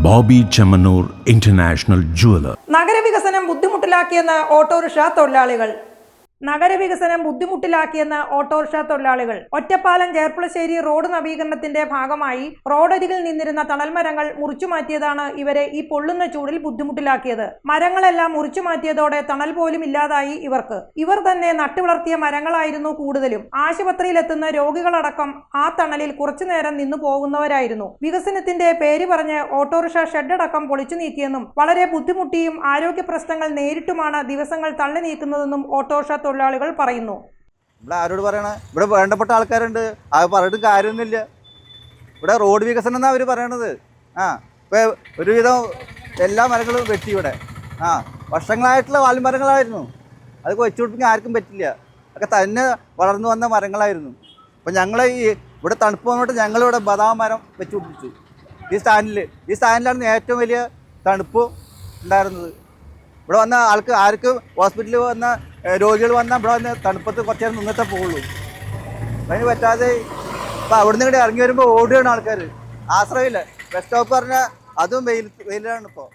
Bobby Chemmanur international jeweller. നഗരവികസനം ബുദ്ധിമുട്ടിലാക്കിയെന്ന് auto rickshaw തൊഴിലാളികൾ. നഗരവികസനം ബുദ്ധിമുട്ടിലാക്കിയെന്ന് ഓട്ടോറിക്ഷ തൊഴിലാളികൾ. ഒറ്റപ്പാലം ചേർപ്പുളശ്ശേരി റോഡ് നവീകരണത്തിന്റെ ഭാഗമായി റോഡരികിൽ നിന്നിരുന്ന തണൽമരങ്ങൾ മുറിച്ചുമാറ്റിയതാണ് ഇവരെ ഈ പൊള്ളുന്ന ചൂടിൽ ബുദ്ധിമുട്ടിലാക്കിയത്. മരങ്ങളെല്ലാം മുറിച്ചുമാറ്റിയതോടെ തണൽ പോലും ഇല്ലാതായി ഇവർക്ക്. ഇവർ തന്നെ നട്ടുവളർത്തിയ മരങ്ങളായിരുന്നു കൂടുതലും. ആശുപത്രിയിലെത്തുന്ന രോഗികളടക്കം ആ തണലിൽ കുറച്ചുനേരം നിന്നു പോകുന്നവരായിരുന്നു. വികസനത്തിന്റെ പേര് പറഞ്ഞ് ഓട്ടോറിക്ഷ ഷെഡടക്കം പൊളിച്ചു നീക്കിയെന്നും വളരെ ബുദ്ധിമുട്ടിയും ആരോഗ്യ പ്രശ്നങ്ങൾ നേരിട്ടുമാണ് ദിവസങ്ങൾ തള്ളി നീക്കുന്നതെന്നും ഓട്ടോറിക്ഷ തൊഴിലാളികൾ പറയുന്നു. ഇവിടെ ആരോട് പറയണ, ഇവിടെ വേണ്ടപ്പെട്ട ആൾക്കാരുണ്ട്, അത് പറഞ്ഞിട്ട് കാര്യമൊന്നുമില്ല. ഇവിടെ റോഡ് വികസനം എന്നാണ് അവർ പറയണത്. ഇപ്പോൾ ഒരുവിധം എല്ലാ മരങ്ങളും വെട്ടി ഇവിടെ. വർഷങ്ങളായിട്ടുള്ള വാൽമരങ്ങളായിരുന്നു, അത് വെച്ചു കൊടുപ്പിക്കാൻ ആർക്കും പറ്റില്ല. ഒക്കെ തന്നെ വളർന്നു വന്ന മരങ്ങളായിരുന്നു. അപ്പം ഞങ്ങൾ ഇവിടെ തണുപ്പ് വന്നിട്ട് ഞങ്ങളിവിടെ ബദാം മരം വെച്ച് പിടിപ്പിച്ചു ഈ സ്റ്റാൻഡിലാണ് ഏറ്റവും വലിയ തണുപ്പ് ഉണ്ടായിരുന്നത്. ഇവിടെ വന്ന ആർക്കും ഹോസ്പിറ്റലിൽ വന്ന രോഗികൾ വന്നാൽ ഇവിടെ വന്ന് തണുപ്പത്ത് കുറച്ച് നേരം നിന്നിട്ടേ പോകുള്ളൂ. അതിന് പറ്റാതെ ഇപ്പം അവിടെ നിന്ന് ഇറങ്ങി വരുമ്പോൾ ഓടുകയാണ് ആൾക്കാർ. ആശ്രയമില്ല. ബസ് സ്റ്റോപ്പ് പറഞ്ഞാൽ അതും വെയിലാണ് ഇപ്പോൾ.